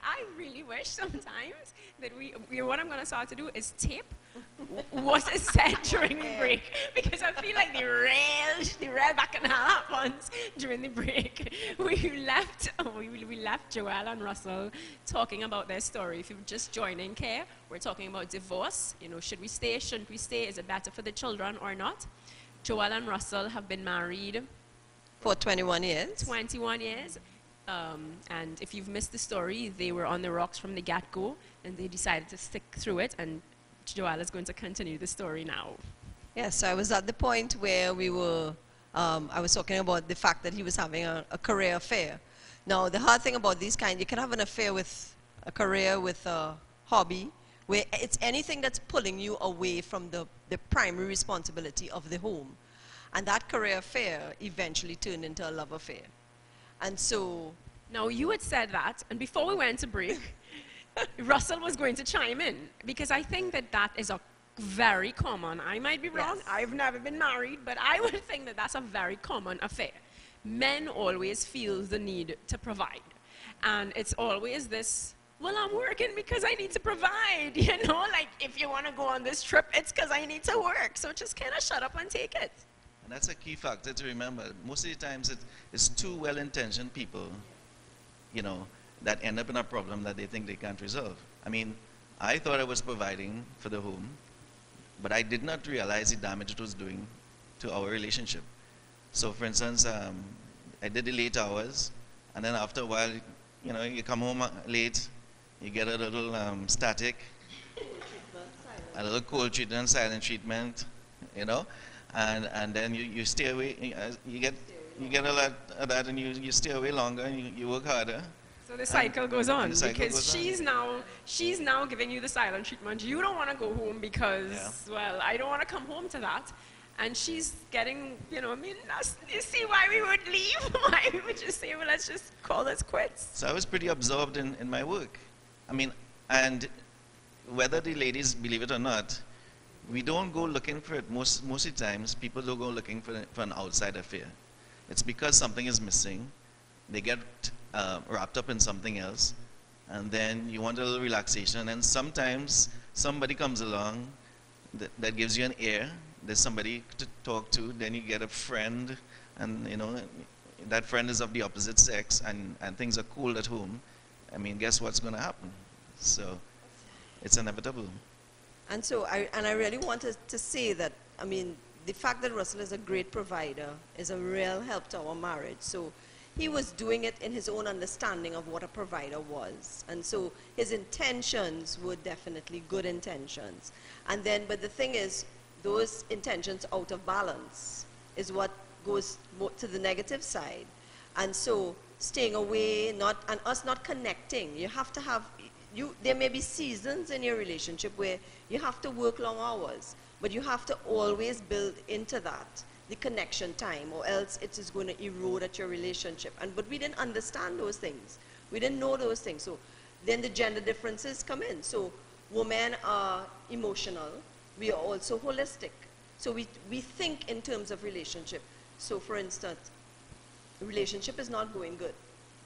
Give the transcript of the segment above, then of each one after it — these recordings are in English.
I really wish sometimes that what I'm going to start to do is tape what is said during the break, because I feel like the real back and happens during the break. We left Joelle and Russell talking about their story. If you're just joining care, we're talking about divorce. You know, should we stay, shouldn't we stay? Is it better for the children or not? Joelle and Russell have been married For 21 years. 21 years. And if you've missed the story, they were on the rocks from the get-go, and they decided to stick through it, and Joelle is going to continue the story now. Yes, so I was at the point where we were, I was talking about the fact that he was having a career affair. Now, the hard thing about these kind, you can have an affair with a career, with a hobby, where it's anything that's pulling you away from the primary responsibility of the home. And that career affair eventually turned into a love affair. And so... Now, you had said that, and before we went to break, Russell was going to chime in, because I think that that is a very common, I might be wrong, Yes. I've never been married, but I would think that that's a very common affair. Men always feel the need to provide. And it's always this, well, I'm working because I need to provide, you know, like if you want to go on this trip, it's because I need to work. So just kind of shut up and take it. And that's a key factor to remember. Most of the times it's two well-intentioned people, you know, that end up in a problem that they think they can't resolve. I mean, I thought I was providing for the home, but I did not realize the damage it was doing to our relationship. So for instance, I did the late hours, and then after a while, you know, you come home late, you get a little static, a little cold treatment, silent treatment, you know, and then you stay away, you get a lot of that, and you stay away longer, and you work harder. So the cycle goes on, because goes on. she's now giving you the silent treatment. You don't want to go home because, Yeah. well, I don't want to come home to that. And she's getting, you know, I mean, you see why we would leave? Why we would just say, well, let's just call this quits. So I was pretty absorbed in my work. I mean, and whether the ladies believe it or not, we don't go looking for it. Most of the times, people don't go looking for an outside affair. It's because something is missing. They get wrapped up in something else, and then you want a little relaxation, and sometimes somebody comes along that gives you an ear. There's somebody to talk to, then you get a friend, and you know, that friend is of the opposite sex, and things are cool at home. I mean, guess what's going to happen? So it's inevitable. And so I really wanted to say that, I mean, the fact that Russell is a great provider is a real help to our marriage. So he was doing it in his own understanding of what a provider was. And so his intentions were definitely good intentions. And then, but the thing is, those intentions out of balance is what goes to the negative side. And so staying away, and us not connecting, you have to have, there may be seasons in your relationship where you have to work long hours, but you have to always build into that the connection time, or else it is going to erode at your relationship. But we didn't understand those things. We didn't know those things. So then the gender differences come in. So women are emotional. We are also holistic. So we think in terms of relationship. So for instance, the relationship is not going good.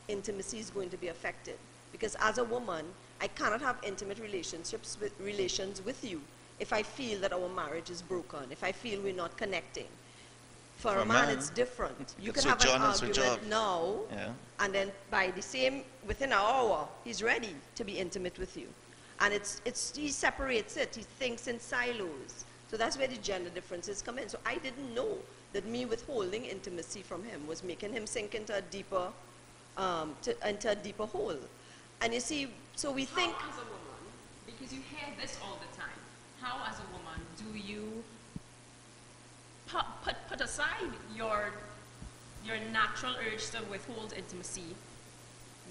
Intimacy is going to be affected. Because as a woman, I cannot have intimate relations with you if I feel that our marriage is broken, if I feel we're not connecting. For a man, it's different. You can have an argument now, and then within an hour, he's ready to be intimate with you. And he separates it. He thinks in silos. So that's where the gender differences come in. So I didn't know that me withholding intimacy from him was making him sink into a deeper hole. And you see, so we think... How as a woman, because you hear this all the time, how as a woman do you put aside your natural urge to withhold intimacy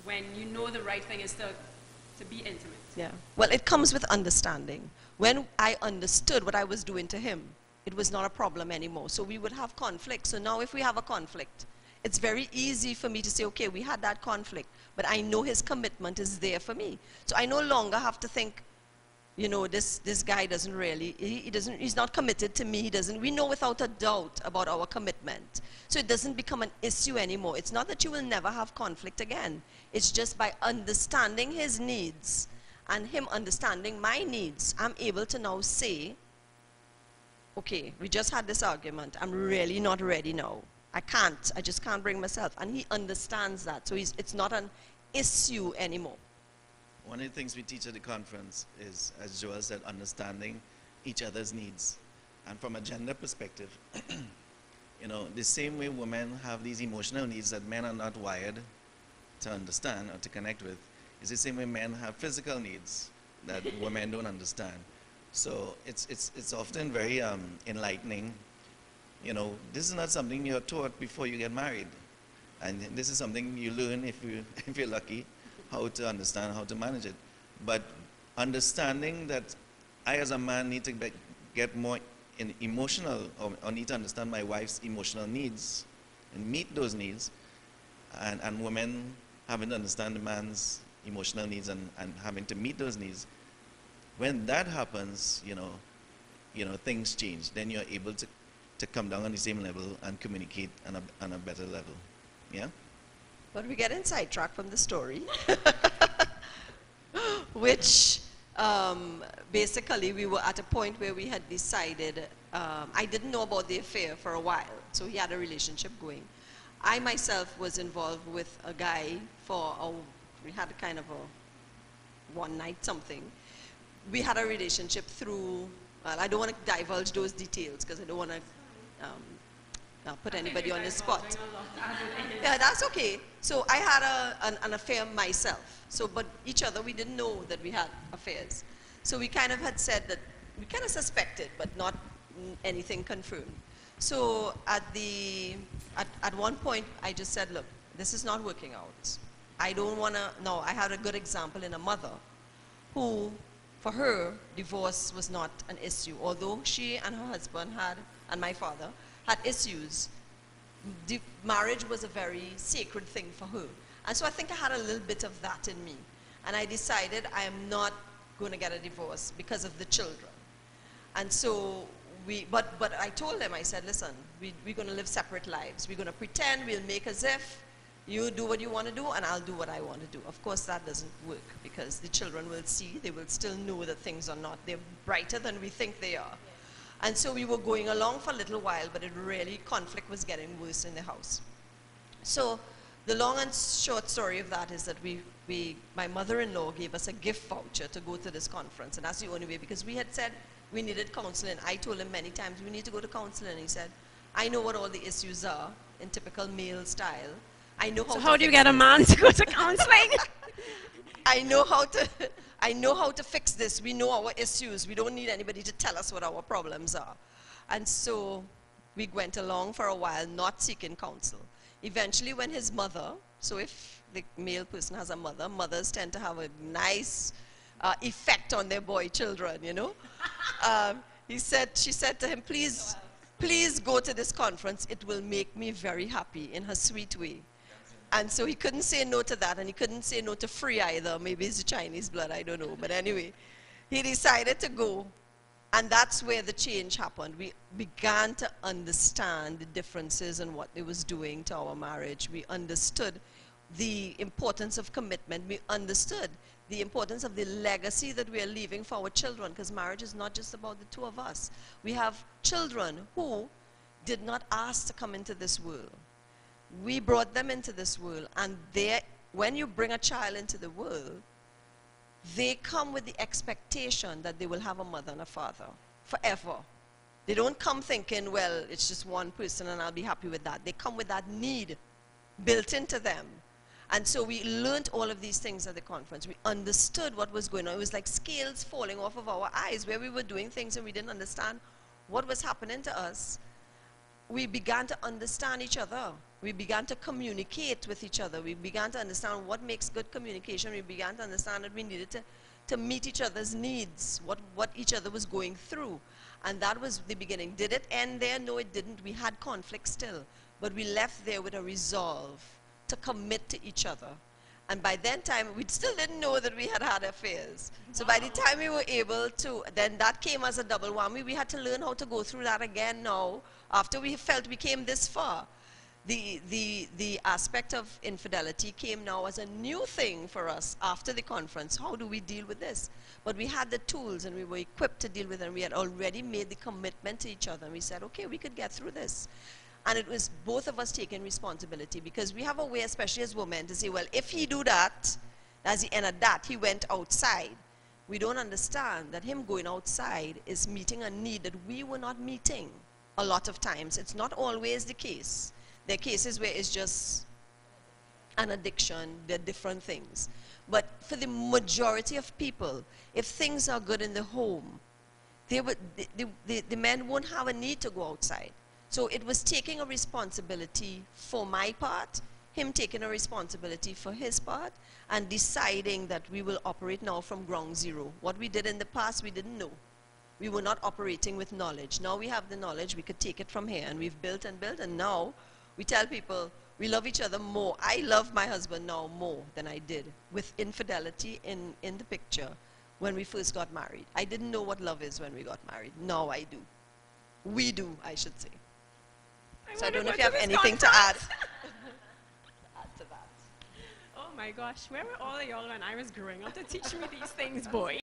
when you know the right thing is to be intimate? Yeah. Well, it comes with understanding. When I understood what I was doing to him, it was not a problem anymore. So we would have conflict. So now if we have a conflict, it's very easy for me to say, okay, we had that conflict, but I know his commitment is there for me. So I no longer have to think, you know, this guy doesn't really, he's not committed to me. We know without a doubt about our commitment. So it doesn't become an issue anymore. It's not that you will never have conflict again. It's just by understanding his needs and him understanding my needs, I'm able to now say, okay, we just had this argument. I'm really not ready now. I just can't bring myself. And he understands that. So it's not an issue anymore. One of the things we teach at the conference is, as Joel said, understanding each other's needs. And from a gender perspective, you know, the same way women have these emotional needs that men are not wired to understand or to connect with, is the same way men have physical needs that women don't understand. So it's often very enlightening. You know, this is not something you're taught before you get married. And this is something you learn if you're lucky, how to understand, how to manage it. But understanding that I as a man need to get more emotional, or need to understand my wife's emotional needs and meet those needs, and women having to understand the man's emotional needs and having to meet those needs. When that happens, you know, things change. Then you're able to come down on the same level and communicate on a better level. Yeah? But we get sidetracked from the story, which basically we were at a point where we had decided, I didn't know about the affair for a while, so he had a relationship going. I myself was involved with a guy we had a kind of a one night something. We had a relationship through, well, I don't want to divulge those details because I don't want to put anybody on the spot. Yeah, that's okay. So I had an affair myself. So, but each other, we didn't know that we had affairs. So we kind of had said that, we kind of suspected, but not anything confirmed. So at one point, I just said, look, this is not working out. I don't want to, no, I had a good example in a mother who, for her, divorce was not an issue. Although she and her husband and my father, had issues, marriage was a very sacred thing for her. And so I think I had a little bit of that in me. And I decided I am not going to get a divorce because of the children. And so but I told them, I said, listen, we're going to live separate lives. We're going to pretend, we'll make as if you do what you want to do and I'll do what I want to do. Of course that doesn't work because the children will see, they will still know that things are not, they're brighter than we think they are. And so we were going along for a little while, but conflict was getting worse in the house. So the long and short story of that is that my mother-in-law gave us a gift voucher to go to this conference, and that's the only way, because we had said we needed counseling. I told him many times, we need to go to counseling, and he said, I know what all the issues are in typical male style. I know how So how do you get a man to go to counseling? I know how to fix this. We know our issues. We don't need anybody to tell us what our problems are. And so we went along for a while not seeking counsel. Eventually when his mother, so if the male person has a mother, mothers tend to have a nice effect on their boy children, you know. She said to him, please go to this conference. It will make me very happy, in her sweet way. And so he couldn't say no to that, and he couldn't say no to free either. Maybe it's the Chinese blood, I don't know. But anyway, he decided to go, and that's where the change happened. We began to understand the differences in what it was doing to our marriage. We understood the importance of commitment. We understood the importance of the legacy that we are leaving for our children, because marriage is not just about the two of us. We have children who did not ask to come into this world. We brought them into this world, and when you bring a child into the world, they come with the expectation that they will have a mother and a father forever. They don't come thinking, well, it's just one person and I'll be happy with that. They come with that need built into them. And so we learned all of these things at the conference. We understood what was going on. It was like scales falling off of our eyes, where we were doing things and we didn't understand what was happening to us. We began to understand each other. We began to communicate with each other. We began to understand what makes good communication. We began to understand that we needed to meet each other's needs, what each other was going through. And that was the beginning. Did it end there? No, it didn't. We had conflict still. But we left there with a resolve to commit to each other. And by then time, we still didn't know that we had had affairs. So by the time we were able to, then that came as a double whammy. We had to learn how to go through that again now, after we felt we came this far. The aspect of infidelity came now as a new thing for us after the conference. How do we deal with this? But we had the tools and we were equipped to deal with it, and we had already made the commitment to each other. And we said, okay, we could get through this. And it was both of us taking responsibility, because we have a way, especially as women, to say, well, if he do that, that's the end of that. He went outside. We don't understand that him going outside is meeting a need that we were not meeting a lot of times. It's not always the case. There are cases where it's just an addiction, they're different things. But for the majority of people, if things are good in the home, the men won't have a need to go outside. So it was taking a responsibility for my part, him taking a responsibility for his part, and deciding that we will operate now from ground zero. What we did in the past, we didn't know. We were not operating with knowledge. Now we have the knowledge, we could take it from here, and we've built, and now we tell people we love each other more. I love my husband now more than I did, with infidelity in the picture when we first got married. I didn't know what love is when we got married. Now I do. We do, I should say. So I don't know if you have anything to add. Add to that. Oh my gosh, where were all of y'all when I was growing up to teach me these things, boy?